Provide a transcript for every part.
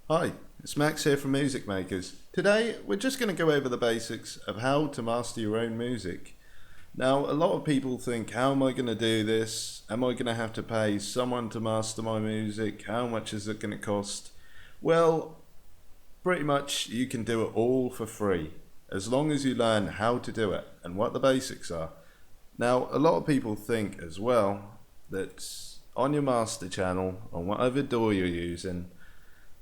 Hi, it's Max here from Music Makers. Today we're just going to go over the basics of how to master your own music. Now a lot of people think, how am I going to do this? Am I going to have to pay someone to master my music? How much is it going to cost? Well, pretty much you can do it all for free as long as you learn how to do it and what the basics are. Now a lot of people think as well that on your master channel, on whatever DAW you're using,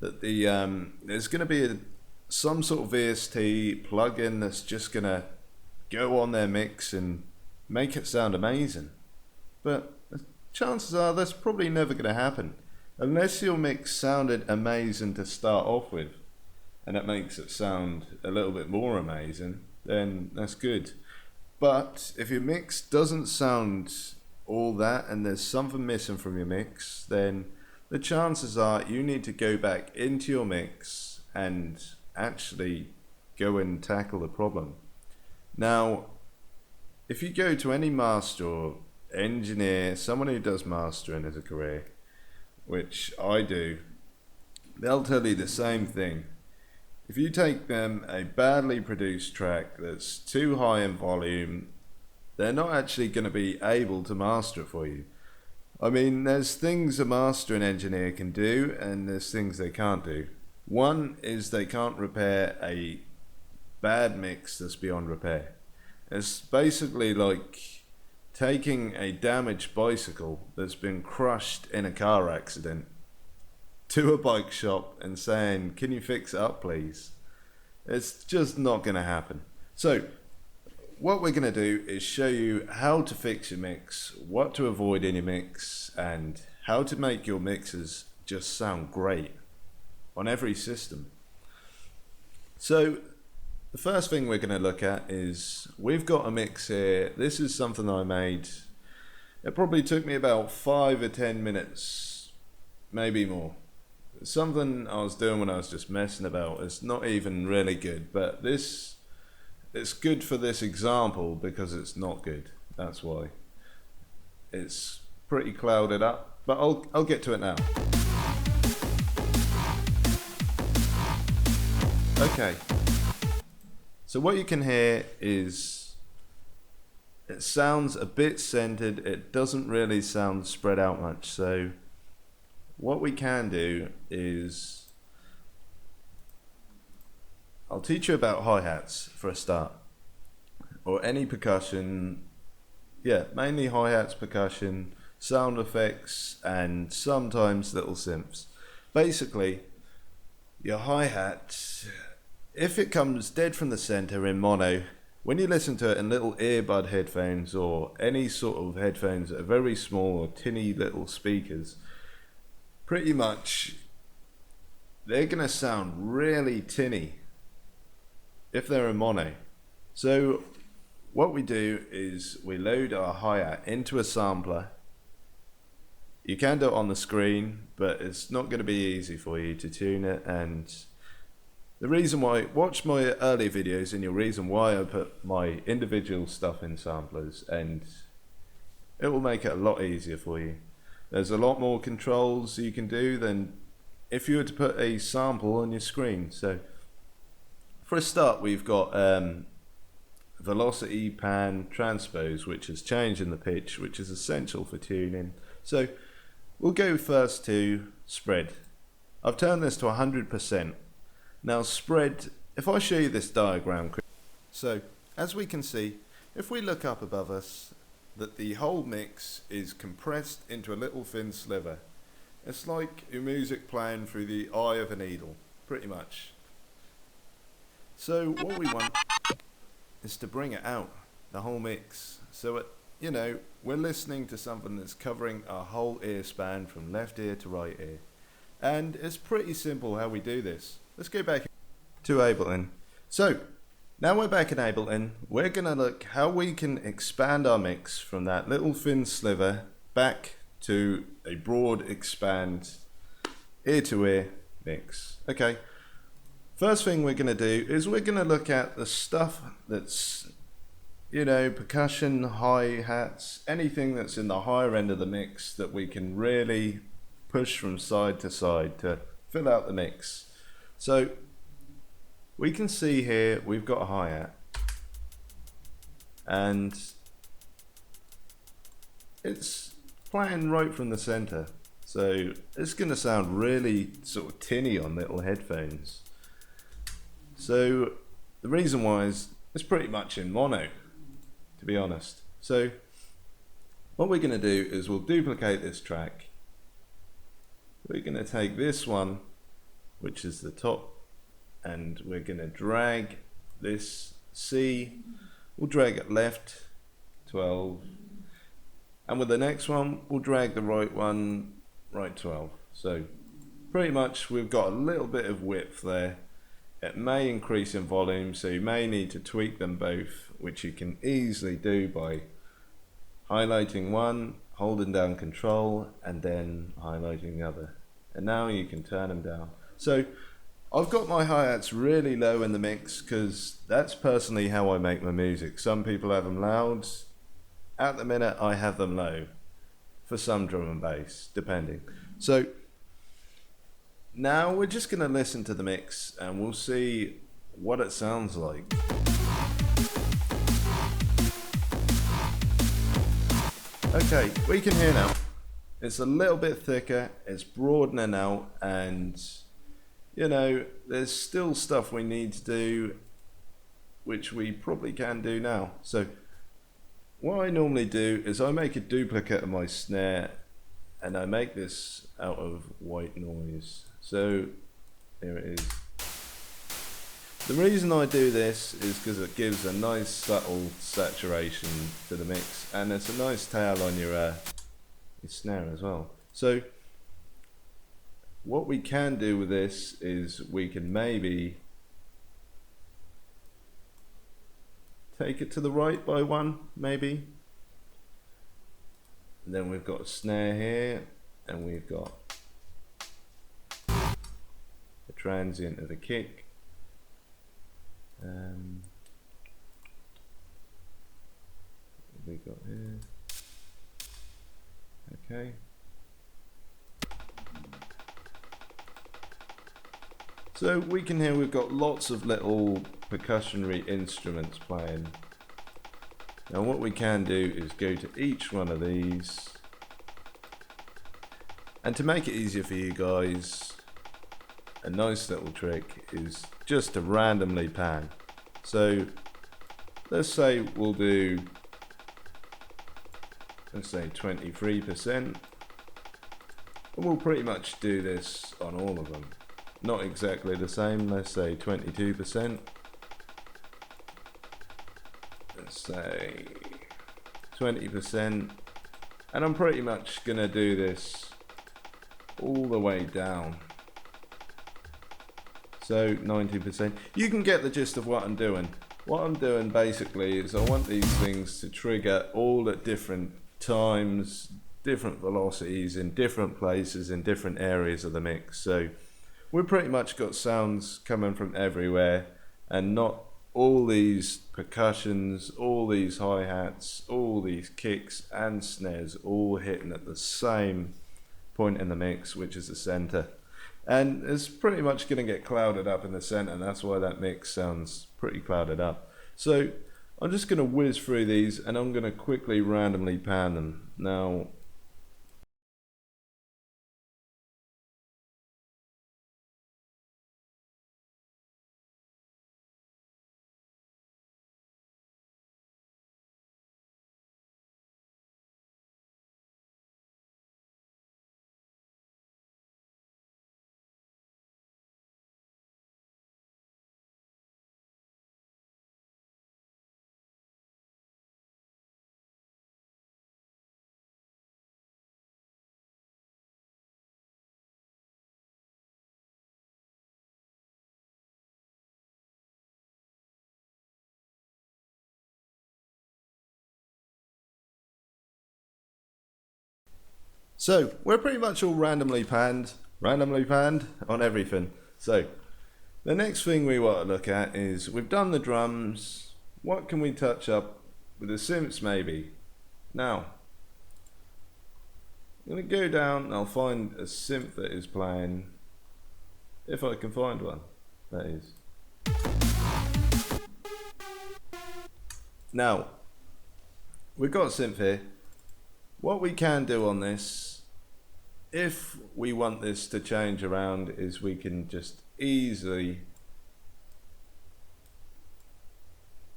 that there's going to be some sort of VST plugin that's just going to go on their mix and make it sound amazing. But chances are that's probably never going to happen unless your mix sounded amazing to start off with, and it makes it sound a little bit more amazing, then that's good. But if your mix doesn't sound all that and there's something missing from your mix, then the chances are you need to go back into your mix and actually go and tackle the problem. Now, if you go to any master or engineer, someone who does mastering as a career, which I do, they'll tell you the same thing. If you take them a badly produced track that's too high in volume, they're not actually going to be able to master it for you. I mean, there's things a mastering engineer can do and there's things they can't do. One is they can't repair a bad mix that's beyond repair. It's basically like taking a damaged bicycle that's been crushed in a car accident to a bike shop and saying, can you fix it up please? It's just not going to happen. So what we're going to do is show you how to fix your mix, what to avoid in your mix, and how to make your mixes just sound great on every system. So the first thing we're going to look at is, we've got a mix here. This is something I made. It probably took me about 5 or 10 minutes, maybe more. It's something I was doing when I was just messing about. It's not even really good, but it's good for this example because it's not good. That's why. It's pretty clouded up, but I'll get to it now. Okay. So what you can hear is it sounds a bit centered. It doesn't really sound spread out much. So what we can do is, I'll teach you about hi-hats for a start, or any percussion. Yeah, mainly hi-hats, percussion, sound effects, and sometimes little synths. Basically, your hi-hat, if it comes dead from the center in mono, when you listen to it in little earbud headphones or any sort of headphones that are very small or tinny little speakers, pretty much they're gonna sound really tinny if they're in mono. So what we do is we load our hi-hat into a sampler. You can do it on the screen, but it's not going to be easy for you to tune it. And the reason why, watch my earlier videos and you'll reason why I put my individual stuff in samplers, and it will make it a lot easier for you. There's a lot more controls you can do than if you were to put a sample on your screen. So for a start, we've got velocity, pan, transpose, which is changing the pitch, which is essential for tuning. So we'll go first to spread. I've turned this to 100%. Now spread, if I show you this diagram, so as we can see, if we look up above us, that the whole mix is compressed into a little thin sliver. It's like your music playing through the eye of a needle, pretty much. So what we want is to bring it out, the whole mix, so it, you know, we're listening to something that's covering our whole ear span from left ear to right ear. And it's pretty simple how we do this. Let's go back to Ableton. So now we're back in Ableton, we're gonna look how we can expand our mix from that little thin sliver back to a broad expand ear to ear mix. Okay. First thing we're going to do is we're going to look at the stuff that's you know, percussion, hi-hats, anything that's in the higher end of the mix that we can really push from side to side to fill out the mix. So we can see here we've got a hi-hat, and it's playing right from the center, so it's going to sound really sort of tinny on little headphones. So the reason why is it's pretty much in mono, to be honest. So what we're going to do is we'll duplicate this track. We're going to take this one, which is the top, and we're going to drag this C. We'll drag it left 12, and with the next one we'll drag the right one right 12. So pretty much we've got a little bit of width there. It may increase in volume, so you may need to tweak them both, which you can easily do by highlighting one, holding down Control, and then highlighting the other. And now you can turn them down. So I've got my hi-hats really low in the mix because that's personally how I make my music. Some people have them loud. At the minute I have them low for some drum and bass, depending. So now we're just going to listen to the mix and we'll see what it sounds like. Okay, we can hear now. It's a little bit thicker, it's broadening out, and you know, there's still stuff we need to do which we probably can do now. So what I normally do is I make a duplicate of my snare and I make this out of white noise. So here it is. The reason I do this is because it gives a nice subtle saturation to the mix, and it's a nice tail on your snare as well. So what we can do with this is we can maybe take it to the right by one, maybe. And then we've got a snare here, and we've got a transient of a kick. What have we got here? Okay. So we can hear we've got lots of little percussionary instruments playing. Now what we can do is go to each one of these, and to make it easier for you guys, a nice little trick is just to randomly pan. So let's say we'll do, let's say 23%, and we'll pretty much do this on all of them. Not exactly the same, let's say 22%. Let's say 20%, and I'm pretty much gonna do this all the way down. So 90%. You can get the gist of what I'm doing. What I'm doing basically is I want these things to trigger all at different times, different velocities, in different places, in different areas of the mix. So we've pretty much got sounds coming from everywhere, and not all these percussions, all these hi-hats, all these kicks and snares all hitting at the same point in the mix, which is the center. And it's pretty much going to get clouded up in the center, and that's why that mix sounds pretty clouded up. So I'm just going to whiz through these, and I'm going to quickly randomly pan them. Now So we're pretty much all randomly panned on everything. So the next thing we want to look at is we've done the drums. What can we touch up with the synths maybe. Now, I'm going to go down and I'll find a synth that is playing, if I can find one, that is. Now, we've got a synth here. What we can do on this, if we want this to change around, is we can just easily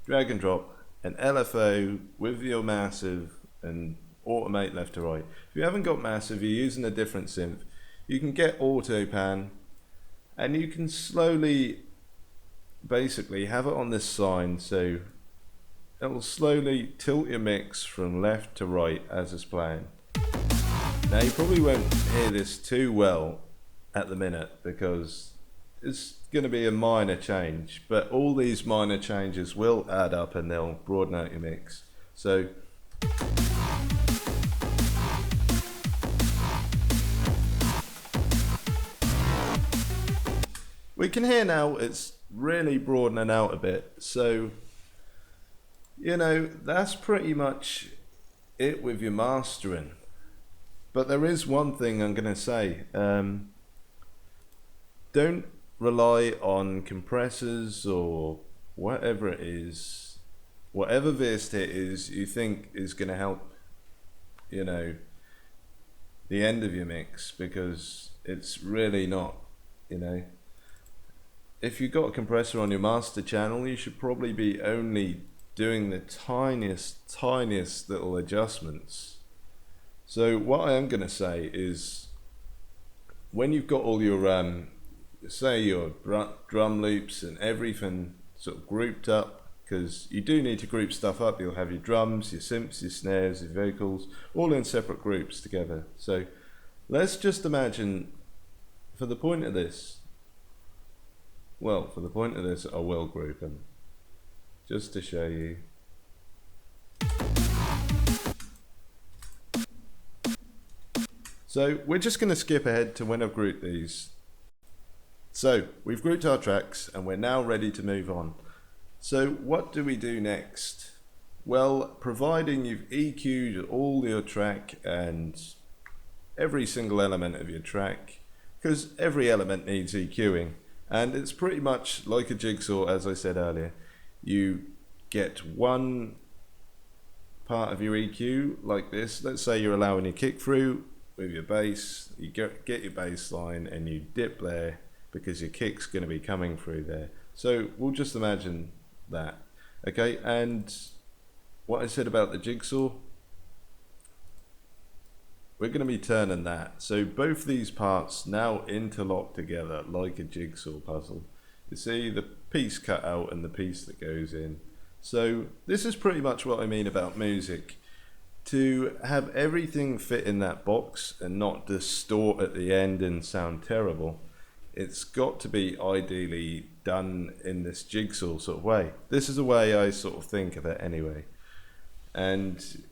drag and drop an LFO with your massive and automate left to right. If you haven't got massive, you're using a different synth, you can get auto pan and you can slowly basically have it on this sign, so it will slowly tilt your mix from left to right as it's playing. Now you probably won't hear this too well at the minute because it's going to be a minor change, but all these minor changes will add up and they'll broaden out your mix. So we can hear now it's really broadening out a bit. So, you know, that's pretty much it with your mastering. But there is one thing I'm going to say. Don't rely on compressors or whatever it is, whatever this it is you think is going to help, you know, the end of your mix, because it's really not, you know. If you've got a compressor on your master channel, you should probably be only doing the tiniest little adjustments. So what I am going to say is, when you've got all your say your drum loops and everything sort of grouped up, because you do need to group stuff up. You'll have your drums, your synths, your snares, your vocals, all in separate groups together. So let's just imagine, for the point of this, I will group them just to show you. So we're just going to skip ahead to when I've grouped these. So we've grouped our tracks and we're now ready to move on. So what do we do next? Well, providing you've EQ'd all your track and every single element of your track, because every element needs EQing, and it's pretty much like a jigsaw, as I said earlier. You get one part of your EQ like this. Let's say you're allowing your kick through with your bass. You get your bass line and you dip there because your kick's going to be coming through there. So we'll just imagine that. Okay, and what I said about the jigsaw, we're going to be turning that. So both these parts now interlock together like a jigsaw puzzle. You see the piece cut out and the piece that goes in. So this is pretty much what I mean about music. To have everything fit in that box and not distort at the end and sound terrible, it's got to be ideally done in this jigsaw sort of way. This is the way I sort of think of it anyway. And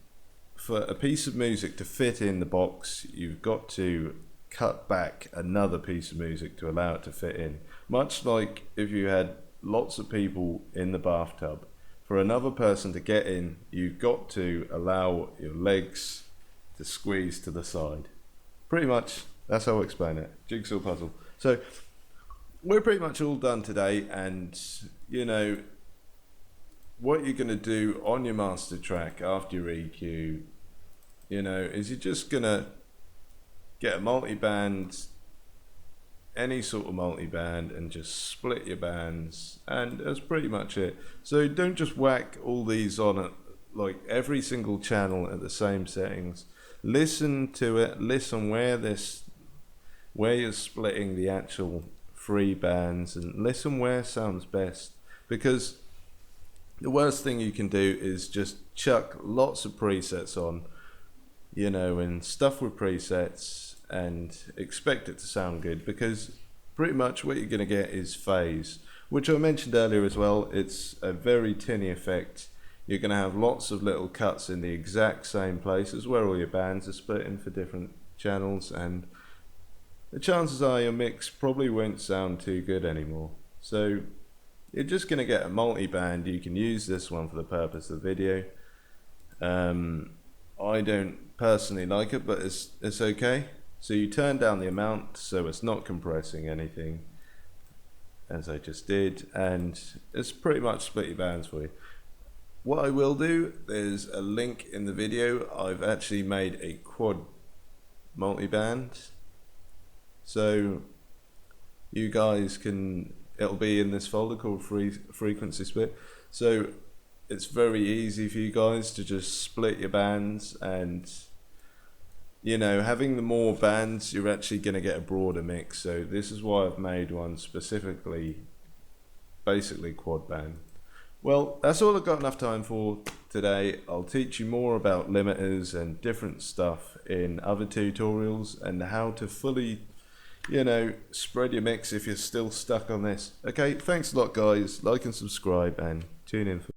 for a piece of music to fit in the box, you've got to cut back another piece of music to allow it to fit in. Much like if you had lots of people in the bathtub, for another person to get in, you've got to allow your legs to squeeze to the side. Pretty much, that's how I explain it. Jigsaw puzzle. So we're pretty much all done today, and you know what you're going to do on your master track after your EQ, you know, is you're just going to get a multi-band, any sort of multi-band, and just split your bands, and that's pretty much it. So don't just whack all these on it, like every single channel at the same settings. Listen to it, listen where you're splitting the actual three bands, and listen where sounds best, because the worst thing you can do is just chuck lots of presets on, you know, and stuff with presets and expect it to sound good, because pretty much what you're going to get is phase, which I mentioned earlier as well. It's a very tinny effect. You're going to have lots of little cuts in the exact same places where all your bands are split in for different channels, and the chances are your mix probably won't sound too good anymore. So you're just going to get a multi-band. You can use this one for the purpose of the video. I don't personally like it, but it's okay. So you turn down the amount so it's not compressing anything, as I just did, and it's pretty much split your bands for you. What I will do, there's a link in the video. I've actually made a quad multiband, so you guys can, it'll be in this folder called frequency split. So it's very easy for you guys to just split your bands, and you know, having the more bands, you're actually going to get a broader mix. So this is why I've made one specifically, basically quad band. Well, that's all I've got enough time for today. I'll teach you more about limiters and different stuff in other tutorials, and how to fully, you know, spread your mix if you're still stuck on this. Okay, thanks a lot guys. Like and subscribe, and tune in for